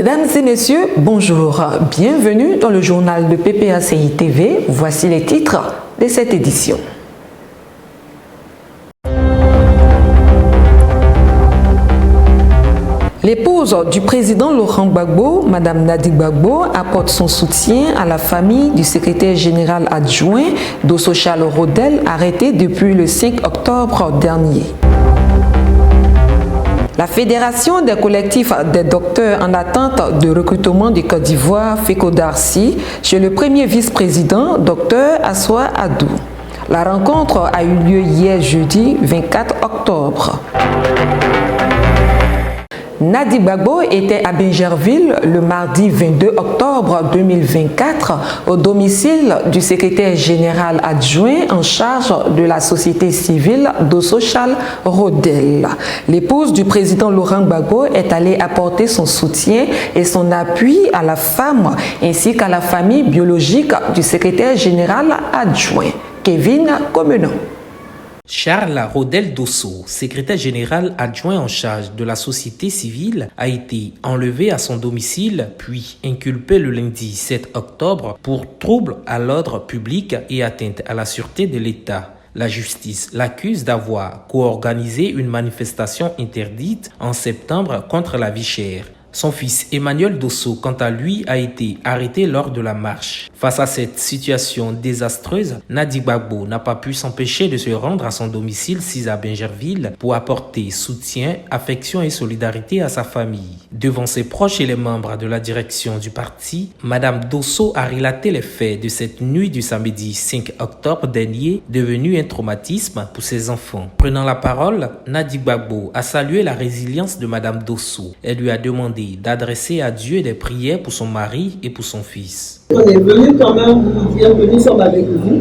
Mesdames et messieurs, bonjour. Bienvenue dans le journal de PPACI TV. Voici les titres de cette édition. L'épouse du président Laurent Gbagbo, Madame Nadi Gbagbo, apporte son soutien à la famille du secrétaire général adjoint Dosso Charles Rodel, arrêté depuis le 5 octobre dernier. La Fédération des collectifs des docteurs en attente de recrutement du Côte d'Ivoire, FECODARCI, chez le premier vice-président, Dr Assoa Adou. La rencontre a eu lieu hier jeudi 24 octobre. Nadi Gbagbo était à Bingerville le mardi 22 octobre 2024 au domicile du secrétaire général adjoint en charge de la société civile Dosso Charles Rodel. L'épouse du président Laurent Gbagbo est allée apporter son soutien et son appui à la femme ainsi qu'à la famille biologique du secrétaire général adjoint, Kevin Comenon. Charles Rodel Dosso, secrétaire général adjoint en charge de la société civile, a été enlevé à son domicile puis inculpé le lundi 7 octobre pour trouble à l'ordre public et atteinte à la sûreté de l'État. La justice l'accuse d'avoir co-organisé une manifestation interdite en septembre contre la vie chère. Son fils Emmanuel Dosso, quant à lui, a été arrêté lors de la marche. Face à cette situation désastreuse, Nadi Gbagbo n'a pas pu s'empêcher de se rendre à son domicile 6 à Bingerville pour apporter soutien, affection et solidarité à sa famille. Devant ses proches et les membres de la direction du parti, Madame Dosso a relaté les faits de cette nuit du samedi 5 octobre dernier, devenue un traumatisme pour ses enfants. Prenant la parole, Nadi Gbagbo a salué la résilience de Madame Dosso. Elle lui a demandé d'adresser à Dieu des prières pour son mari et pour son fils. On est venu quand même vous dire que nous sommes avec vous,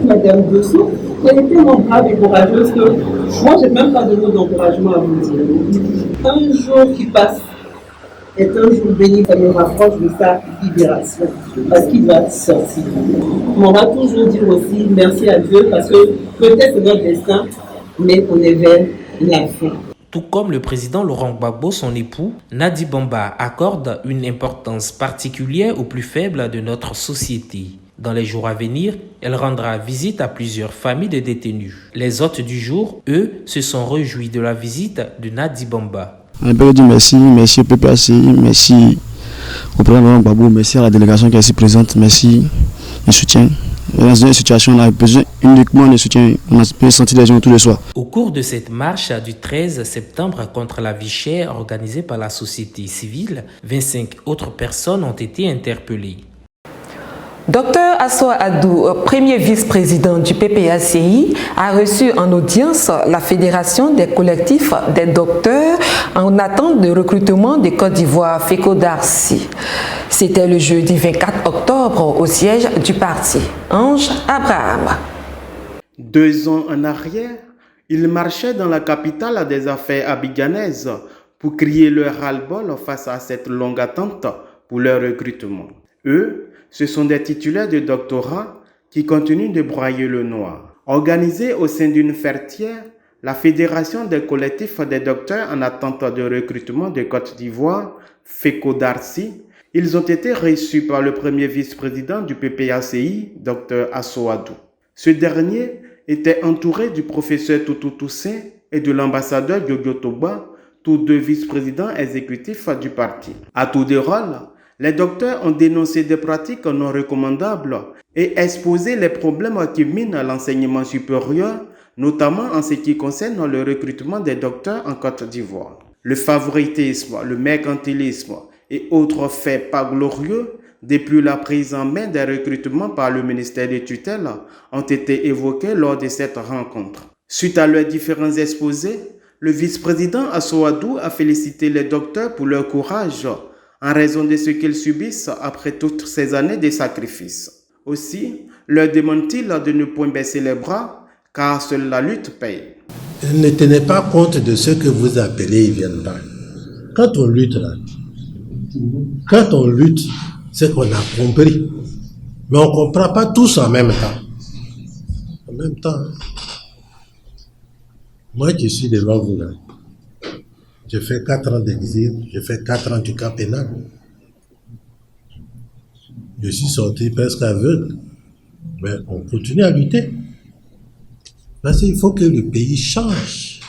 Madame Dosso. Vous avez été tellement brave et courageuse que moi, je n'ai même pas de mots d'encouragement à vous dire. Un jour qui passe est un jour béni, ça me rapproche de sa libération, parce qu'il va sortir. On va toujours dire aussi merci à Dieu, parce que peut-être c'est notre destin, mais on est vers la fin. Tout comme le président Laurent Gbagbo, son époux, Nadi Bamba accorde une importance particulière aux plus faibles de notre société. Dans les jours à venir, elle rendra visite à plusieurs familles de détenus. Les hôtes du jour, eux, se sont réjouis de la visite de Nadi Bamba. On peut dire merci au PPACI, merci au président Laurent Gbagbo, merci à la délégation qui est ici présente, merci du soutien. Dans une situation, on a besoin uniquement de soutien. On a pu sentir les gens autour de soi. Au cours de cette marche du 13 septembre contre la vie chère organisée par la société civile, 25 autres personnes ont été interpellées. Dr Assoa Adou, premier vice-président du PPACI, a reçu en audience la Fédération des collectifs des docteurs en attente de recrutement de Côte d'Ivoire, FECODARCI. C'était le jeudi 24 octobre au siège du parti. Ange Abraham. 2 ans en arrière, ils marchaient dans la capitale des affaires abidjanaise pour crier leur ras-le-bol face à cette longue attente pour leur recrutement. Eux, ce sont des titulaires de doctorat qui continuent de broyer le noir. Organisés au sein d'une fertière, la Fédération des collectifs des docteurs en attente de recrutement de Côte d'Ivoire, FECODARCI, ils ont été reçus par le premier vice-président du PPACI, Dr Assoa Adou. Ce dernier était entouré du professeur Toutou Toussaint et de l'ambassadeur Yoyo Toba, tous 2 vice-présidents exécutifs du parti. À tour de rôle, les docteurs ont dénoncé des pratiques non recommandables et exposé les problèmes qui minent l'enseignement supérieur, notamment en ce qui concerne le recrutement des docteurs en Côte d'Ivoire. Le favoritisme, le mercantilisme et autres faits pas glorieux depuis la prise en main des recrutements par le ministère des tutelles ont été évoqués lors de cette rencontre. Suite à leurs différents exposés, le vice-président Assoa Adou a félicité les docteurs pour leur courage en raison de ce qu'ils subissent après toutes ces années de sacrifices. Aussi, leur demande-t-il de ne point baisser les bras, car seule la lutte paye. Ne tenez pas compte de ce que vous appelez ils viennent pas. Quand on lutte là, c'est qu'on a compris. Mais on ne comprend pas tous en même temps. En même temps, hein. Moi qui suis devant vous là, j'ai fait 4 ans d'exil, j'ai fait 4 ans du camp pénal. Je suis sorti presque aveugle. Mais on continue à lutter. Parce qu'il faut que le pays change.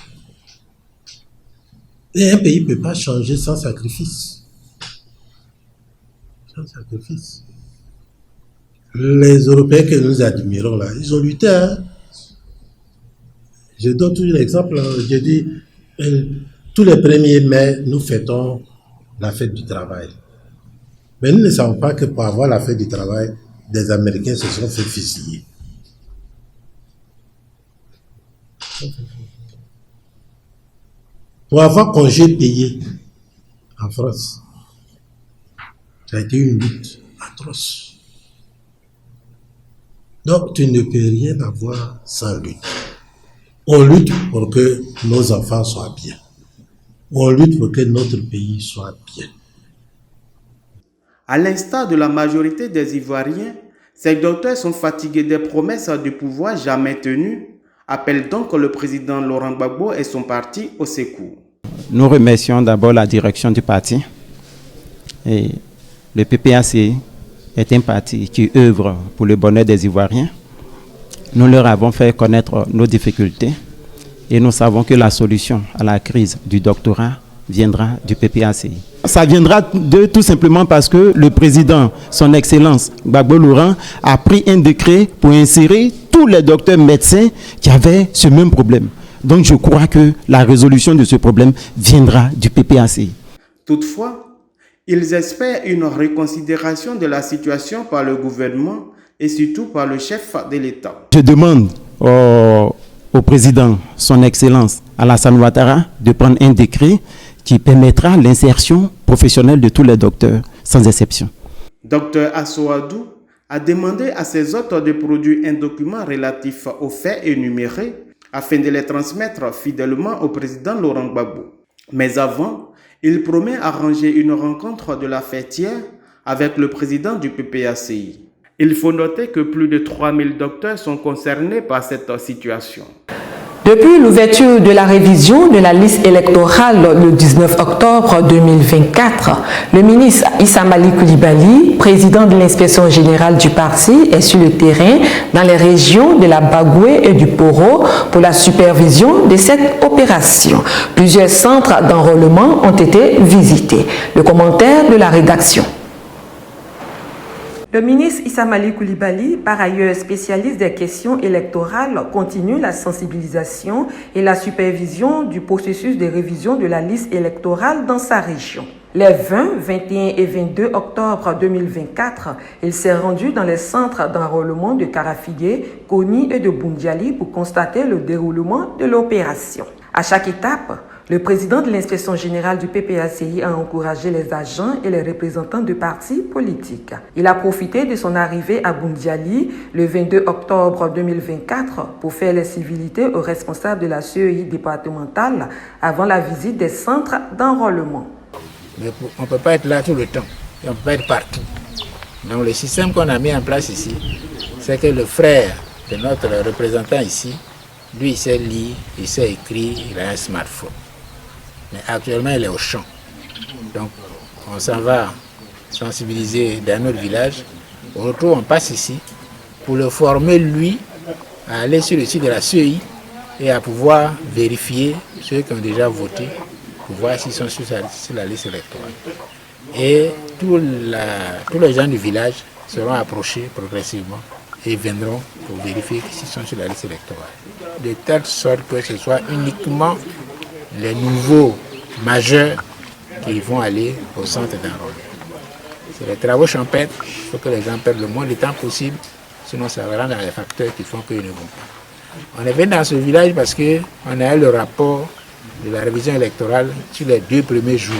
Et un pays ne peut pas changer sans sacrifice. Sans sacrifice. Les Européens que nous admirons là, ils ont lutté. Hein? Je donne toujours l'exemple. Je dis, tous les 1er mai, nous fêtons la fête du travail. Mais nous ne savons pas que pour avoir la fête du travail, des Américains se sont fait fusiller. Pour avoir congé payé en France, ça a été une lutte atroce. Donc, tu ne peux rien avoir sans lutte. On lutte pour que nos enfants soient bien. On lutte pour que notre pays soit bien. À l'instar de la majorité des Ivoiriens, ces docteurs sont fatigués des promesses de pouvoir jamais tenues, appellent donc le président Laurent Gbagbo et son parti au secours. Nous remercions d'abord la direction du parti. Et le PPACI est un parti qui œuvre pour le bonheur des Ivoiriens. Nous leur avons fait connaître nos difficultés et nous savons que la solution à la crise du doctorat viendra du PPACI. Ça viendra tout simplement parce que le président, son Excellence Gbagbo Laurent, a pris un décret pour insérer tous les docteurs médecins qui avaient ce même problème. Donc je crois que la résolution de ce problème viendra du PPACI. Toutefois, ils espèrent une reconsidération de la situation par le gouvernement et surtout par le chef de l'État. Je demande au président, son Excellence Alassane Ouattara, de prendre un décret qui permettra l'insertion professionnelle de tous les docteurs, sans exception. Dr Assoadou a demandé à ses hôtes de produire un document relatif aux faits énumérés afin de les transmettre fidèlement au président Laurent Gbagbo. Mais avant, il promet arranger une rencontre de la fêtière avec le président du PPACI. Il faut noter que plus de 3000 docteurs sont concernés par cette situation. Depuis l'ouverture de la révision de la liste électorale le 19 octobre 2024, le ministre Issa Mali Coulibaly, président de l'inspection générale du parti, est sur le terrain dans les régions de la Bagoué et du Poro pour la supervision de cette opération. Plusieurs centres d'enrôlement ont été visités. Le commentaire de la rédaction. Le ministre Issa Mali Coulibaly, par ailleurs spécialiste des questions électorales, continue la sensibilisation et la supervision du processus de révision de la liste électorale dans sa région. Les 20, 21 et 22 octobre 2024, il s'est rendu dans les centres d'enrôlement de Karafigué, Koni et de Boundiali pour constater le déroulement de l'opération. À chaque étape, le président de l'inspection générale du PPACI a encouragé les agents et les représentants de partis politiques. Il a profité de son arrivée à Boundiali le 22 octobre 2024 pour faire les civilités aux responsables de la CEI départementale avant la visite des centres d'enrôlement. Mais on ne peut pas être là tout le temps et on ne peut pas être partout. Donc le système qu'on a mis en place ici, c'est que le frère de notre représentant ici, lui il sait lire, il sait écrire, il a un smartphone. Mais actuellement, il est au champ. Donc, on s'en va sensibiliser dans notre village. Au retour, on passe ici pour le former, lui, à aller sur le site de la CEI et à pouvoir vérifier ceux qui ont déjà voté pour voir s'ils sont sur la liste électorale. Et tous les gens du village seront approchés progressivement et viendront pour vérifier s'ils sont sur la liste électorale. De telle sorte que ce soit uniquement les nouveaux majeurs qui vont aller au centre d'enrôlement. C'est les travaux champêtres, il faut que les gens perdent le moins de temps possible, sinon ça va rendre les facteurs qui font qu'ils ne vont pas. On est venu dans ce village parce qu'on a eu le rapport de la révision électorale sur les 2 premiers jours,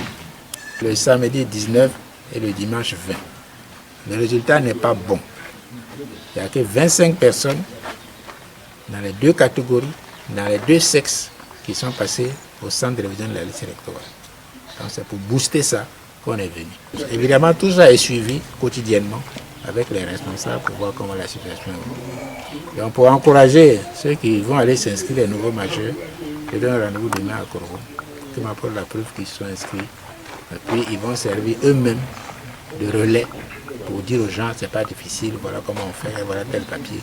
le samedi 19 et le dimanche 20. Le résultat n'est pas bon. Il n'y a que 25 personnes dans les 2 catégories, dans les 2 sexes qui sont passés au centre de révision de la liste électorale. Donc c'est pour booster ça qu'on est venu. Évidemment, tout ça est suivi quotidiennement avec les responsables pour voir comment la situation est. Donc pour encourager ceux qui vont aller s'inscrire, les nouveaux majeurs, je donne rendez-vous demain à Corbeau, qui m'apporte la preuve qu'ils sont inscrits. Et puis ils vont servir eux-mêmes de relais pour dire aux gens c'est pas difficile, voilà comment on fait, voilà tel papier,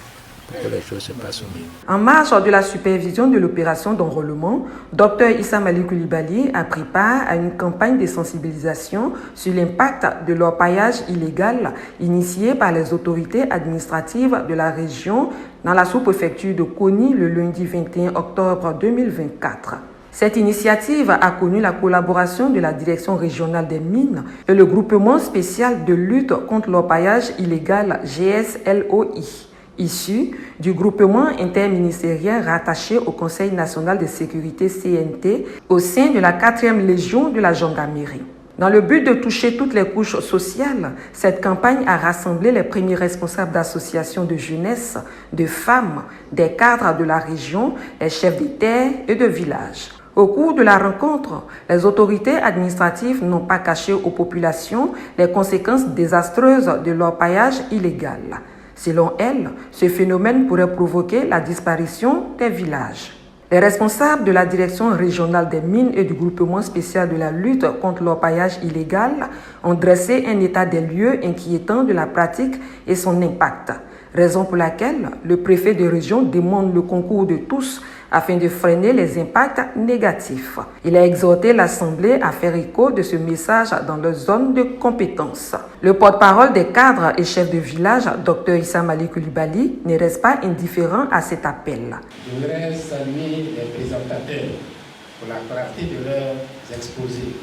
pour que les choses se passent au mieux. En marge de la supervision de l'opération d'enrôlement, Dr Issa Malik Coulibaly a pris part à une campagne de sensibilisation sur l'impact de l'orpaillage illégal initiée par les autorités administratives de la région dans la sous-préfecture de Koni le lundi 21 octobre 2024. Cette initiative a connu la collaboration de la Direction régionale des mines et le groupement spécial de lutte contre l'orpaillage illégal GSLOI, issu du groupement interministériel rattaché au Conseil national de sécurité CNT au sein de la 4e Légion de la gendarmerie. Dans le but de toucher toutes les couches sociales, cette campagne a rassemblé les premiers responsables d'associations de jeunesse, de femmes, des cadres de la région, les chefs de terre et de village. Au cours de la rencontre, les autorités administratives n'ont pas caché aux populations les conséquences désastreuses de l'orpaillage illégal. Selon elles, ce phénomène pourrait provoquer la disparition des villages. Les responsables de la Direction régionale des mines et du groupement spécial de la lutte contre l'orpaillage illégal ont dressé un état des lieux inquiétant de la pratique et son impact, raison pour laquelle le préfet de région demande le concours de tous afin de freiner les impacts négatifs. Il a exhorté l'Assemblée à faire écho de ce message dans leur zone de compétence. Le porte-parole des cadres et chefs de village, Dr Issa Malik Coulibaly, ne reste pas indifférent à cet appel. Je voudrais saluer les présentateurs pour la clarté de leurs exposés.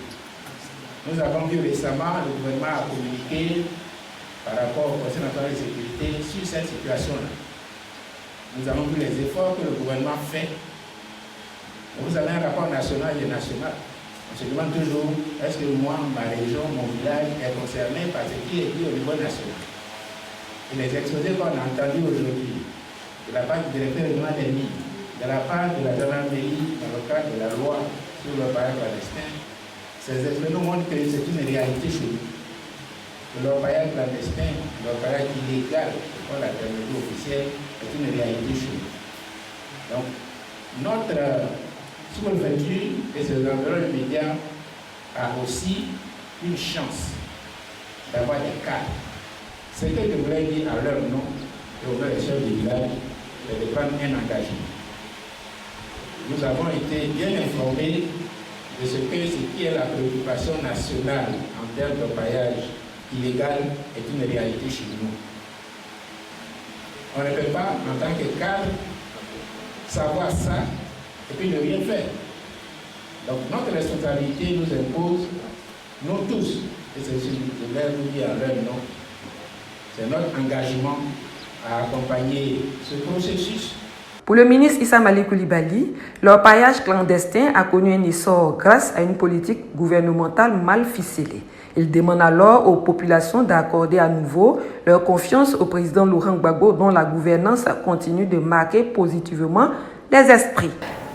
Nous avons vu récemment le gouvernement a communiqué par rapport au Conseil national de sécurité sur cette situation-là. Nous avons vu les efforts que le gouvernement fait. Vous avez un rapport national et national. On se demande toujours, est-ce que moi, ma région, mon village est concerné par ce qui est dit au niveau national? Et les exposés qu'on a entendus aujourd'hui, de la part du directeur régional des mines, de la part de la gendarmerie dans le cadre de la loi sur le l'orpaillage clandestin, ces exposés nous montrent que c'est une réalité chez nous. L'orpaillage clandestin, l'orpaillage illégal, c'est pas la terminologie officielle, est une réalité chez nous. Donc, notre sous-préfecture et ses environs immédiats a aussi une chance d'avoir des cadres. Ce que je voulais dire à leur nom et au nom des chefs de village, c'est de prendre un engagement. Nous avons été bien informés de ce qui est la préoccupation nationale en termes d'orpaillage illégal est une réalité chez nous. On ne peut pas, en tant que cadre, savoir ça et puis ne rien faire. Donc notre responsabilité nous impose, nous tous, et c'est ce que je voulais vous dire à leur nom, c'est notre engagement à accompagner ce processus. Pour le ministre Issa Malik Coulibaly, l'orpaillage clandestin a connu un essor grâce à une politique gouvernementale mal ficelée. Il demande alors aux populations d'accorder à nouveau leur confiance au président Laurent Gbagbo, dont la gouvernance continue de marquer positivement les esprits.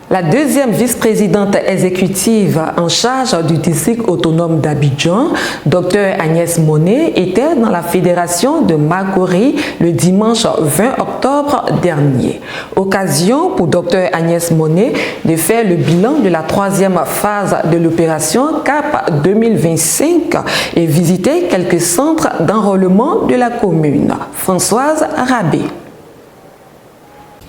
La deuxième vice-présidente exécutive en charge du district autonome d'Abidjan, Dr Agnès Monet, était dans la fédération de Makori le dimanche 20 octobre dernier. Occasion pour Dr Agnès Monet de faire le bilan de la 3e phase de l'opération CAP 2025 et visiter quelques centres d'enrôlement de la commune. Françoise Rabé.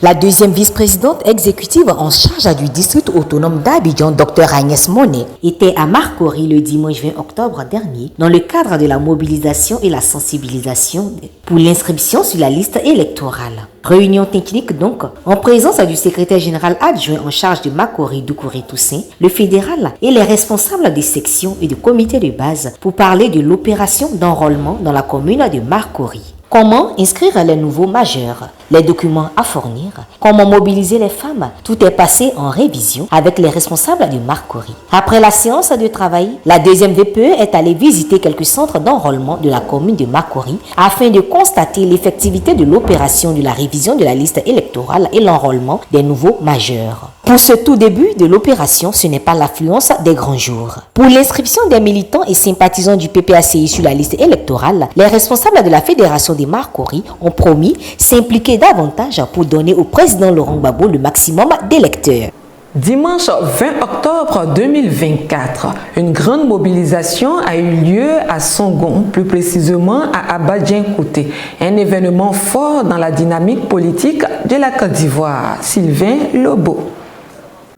La deuxième vice-présidente exécutive en charge du district autonome d'Abidjan, Dr Agnès Monet, était à Marcory le dimanche 20 octobre dernier dans le cadre de la mobilisation et la sensibilisation pour l'inscription sur la liste électorale. Réunion technique donc, en présence du secrétaire général adjoint en charge de Makori Doucouré Toussaint, le fédéral et les responsables des sections et du comité de base pour parler de l'opération d'enrôlement dans la commune de Marcory. Comment inscrire les nouveaux majeurs, les documents à fournir, comment mobiliser les femmes. Tout est passé en révision avec les responsables du Marcory. Après la séance de travail, la deuxième VPE est allée visiter quelques centres d'enrôlement de la commune de Marcory afin de constater l'effectivité de l'opération de la révision de la liste électorale et l'enrôlement des nouveaux majeurs. Pour ce tout début de l'opération, ce n'est pas l'affluence des grands jours. Pour l'inscription des militants et sympathisants du PPACI sur la liste électorale, les responsables de la fédération des Marcory ont promis s'impliquer davantage pour donner au président Laurent Gbagbo le maximum d'électeurs. Dimanche 20 octobre 2024, une grande mobilisation a eu lieu à Songon, plus précisément à Abadien-Kouté, un événement fort dans la dynamique politique de la Côte d'Ivoire. Sylvain Lobo.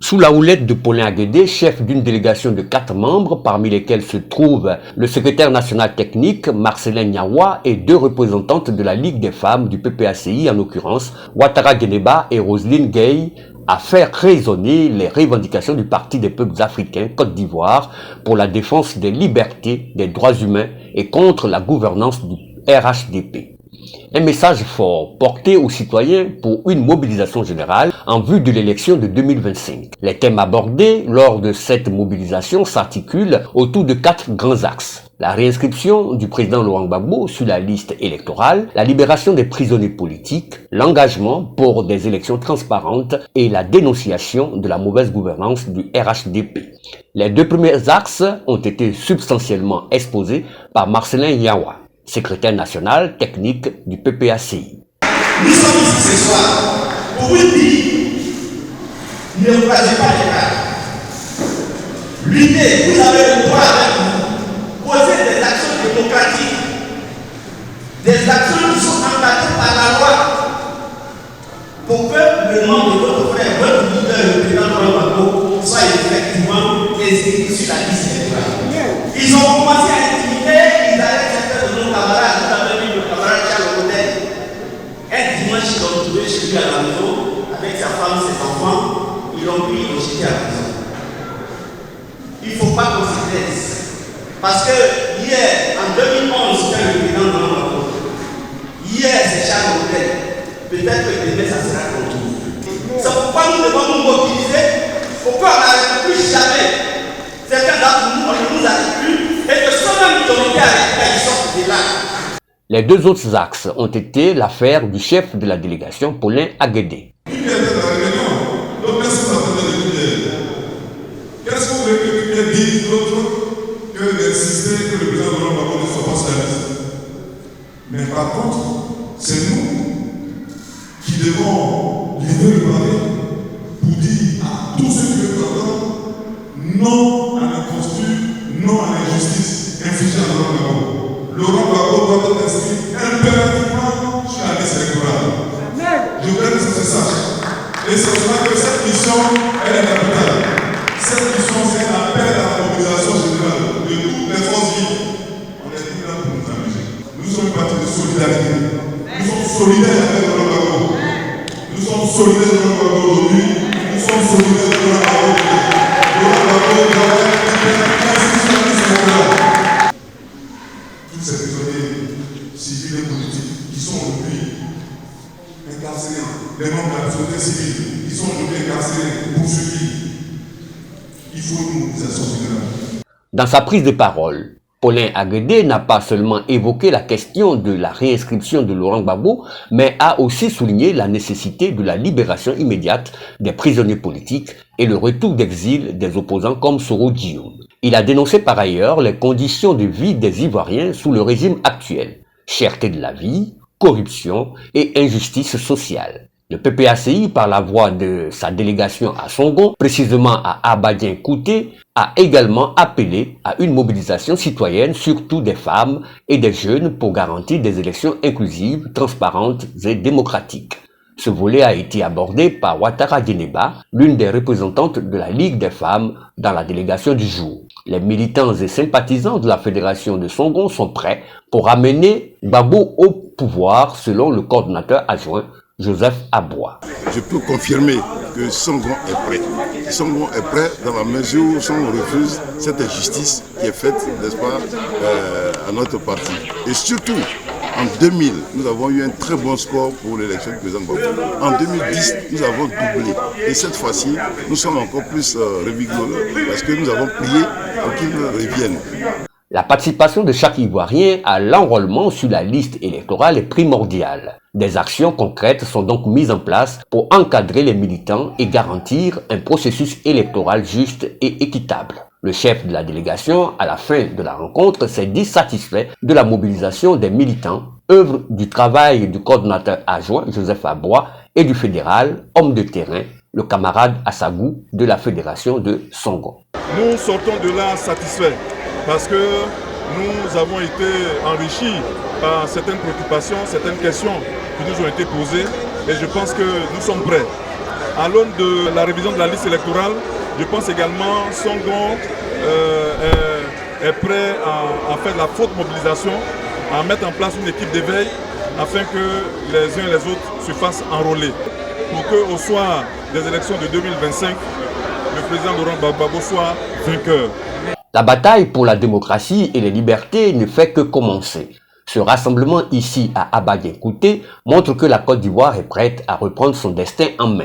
Sous la houlette de Paulin Aguedé, chef d'une délégation de 4 membres, parmi lesquels se trouvent le secrétaire national technique, Marcelin Niawa, et 2 représentantes de la Ligue des femmes du PPACI, en l'occurrence Ouattara Geneba et Roselyne Gay, à faire résonner les revendications du Parti des peuples africains Côte d'Ivoire pour la défense des libertés, des droits humains et contre la gouvernance du RHDP. Un message fort porté aux citoyens pour une mobilisation générale en vue de l'élection de 2025. Les thèmes abordés lors de cette mobilisation s'articulent autour de 4 grands axes. La réinscription du président Laurent Gbagbo sur la liste électorale, la libération des prisonniers politiques, l'engagement pour des élections transparentes et la dénonciation de la mauvaise gouvernance du RHDP. Les 2 premiers axes ont été substantiellement exposés par Marcelin Niawa, secrétaire national technique du PPACI. Nous sommes ici ce soir pour vous dire, ne croisez pas les bras. Luttez, vous avez le droit avec nous. Poser des actions démocratiques, des actions qui sont encadrées par la loi, pour que le nom de votre frère, votre leader, le président Laurent Gbagbo, soit effectivement inscrit sur la liste électorale. Ils ont commencé à intimider, ils arrêtent certains de nos camarades, vous avez vu le camarade Charles Rodel. Un dimanche, ils l'ont trouvé chez lui à la maison, avec sa femme, ses enfants, ils l'ont pris, ils l'ont jeté à la prison. Il ne faut pas qu'on se laisse. Parce que hier, en 2011, c'était le président de Gbagbo. Hier, c'est Charles Rodel. Peut-être que demain, ça sera contre nous. C'est pourquoi nous devons nous mobiliser. Pourquoi on n'arrête plus jamais. Certains d'entre nous, on ne nous arrête plus. Et que ceux même qui ont été arrêtés, ils sortent de là. Les 2 autres axes ont été l'affaire du chef de la délégation, Paulin Aguedé. Qu'est-ce que vous voulez que le dise d'autre que d'insister que le président Laurent Gbagbo ne soit pas sur la liste? Mais par contre, c'est nous qui devons livrer le pavé pour dire à tous ceux qui veulent entendre non à l'imposture, non à l'injustice infligée à Laurent Gbagbo. Laurent Gbagbo doit être inscrit impérativement sur la liste électorale. Je voudrais que ça se sache. Et c'est pour ça que cette mission, elle est capitale. Cette mission, c'est un appel à la mobilisation générale de toutes les forces vives. On est tous là pour nous amuser. Nous sommes une partie de solidarité. Nous sommes solidaires avec Laurent Gbagbo. Nous sommes solidaires avec Laurent Gbagbo aujourd'hui. Nous sommes solidaires avec Laurent Gbagbo aujourd'hui. Laurent Gbagbo doit être institutionnalisé. Tous ces prisonniers civils et politiques qui sont aujourd'hui incarcérés, les membres de la société civile qui sont aujourd'hui incarcérés, poursuivis. Il faut une mobilisation générale. Dans sa prise de parole, Paulin Aguedé n'a pas seulement évoqué la question de la réinscription de Laurent Gbagbo, mais a aussi souligné la nécessité de la libération immédiate des prisonniers politiques et le retour d'exil des opposants comme Soro Dioum. Il a dénoncé par ailleurs les conditions de vie des Ivoiriens sous le régime actuel, cherté de la vie, corruption et injustice sociale. Le PPACI, par la voix de sa délégation à Songon, précisément à Abadien-Kouté, a également appelé à une mobilisation citoyenne, surtout des femmes et des jeunes, pour garantir des élections inclusives, transparentes et démocratiques. Ce volet a été abordé par Ouattara Geneba, l'une des représentantes de la Ligue des femmes dans la délégation du jour. Les militants et sympathisants de la Fédération de Songon sont prêts pour amener Gbagbo au pouvoir, selon le coordonnateur adjoint Joseph Aboua. Je peux confirmer que Songon est prêt. Songon est prêt dans la mesure où Songon refuse cette injustice qui est faite, n'est-ce pas, à notre parti. Et surtout, en 2000, nous avons eu un très bon score pour l'élection du président Gbagbo. En 2010, nous avons doublé. Et cette fois-ci, nous sommes encore plus revigoreux parce que nous avons prié pour qu'ils reviennent. La participation de chaque Ivoirien à l'enrôlement sur la liste électorale est primordiale. Des actions concrètes sont donc mises en place pour encadrer les militants et garantir un processus électoral juste et équitable. Le chef de la délégation, à la fin de la rencontre, s'est dit satisfait de la mobilisation des militants, œuvre du travail du coordonnateur adjoint Joseph Aboua et du fédéral, homme de terrain, le camarade Assagou de la fédération de Songo. Nous sortons de là satisfaits parce que nous avons été enrichis par certaines préoccupations, certaines questions qui nous ont été posées et je pense que nous sommes prêts. À l'aune de la révision de la liste électorale, je pense également que Songo est prêt à faire de la forte mobilisation, à mettre en place une équipe d'éveil afin que les uns et les autres se fassent enrôler. Pour qu'au soir des élections de 2025, le président Laurent Gbagbo soit vainqueur. La bataille pour la démocratie et les libertés ne fait que commencer. Ce rassemblement ici à Abadien-Kouté montre que la Côte d'Ivoire est prête à reprendre son destin en main.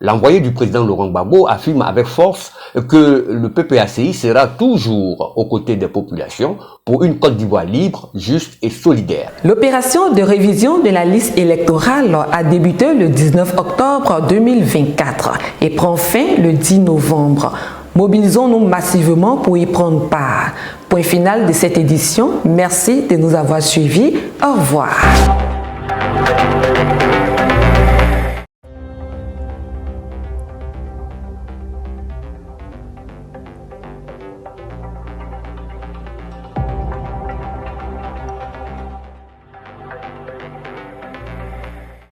L'envoyé du président Laurent Gbagbo affirme avec force que le PPACI sera toujours aux côtés des populations pour une Côte d'Ivoire libre, juste et solidaire. L'opération de révision de la liste électorale a débuté le 19 octobre 2024 et prend fin le 10 novembre. Mobilisons-nous massivement pour y prendre part. Point final de cette édition. Merci de nous avoir suivis. Au revoir.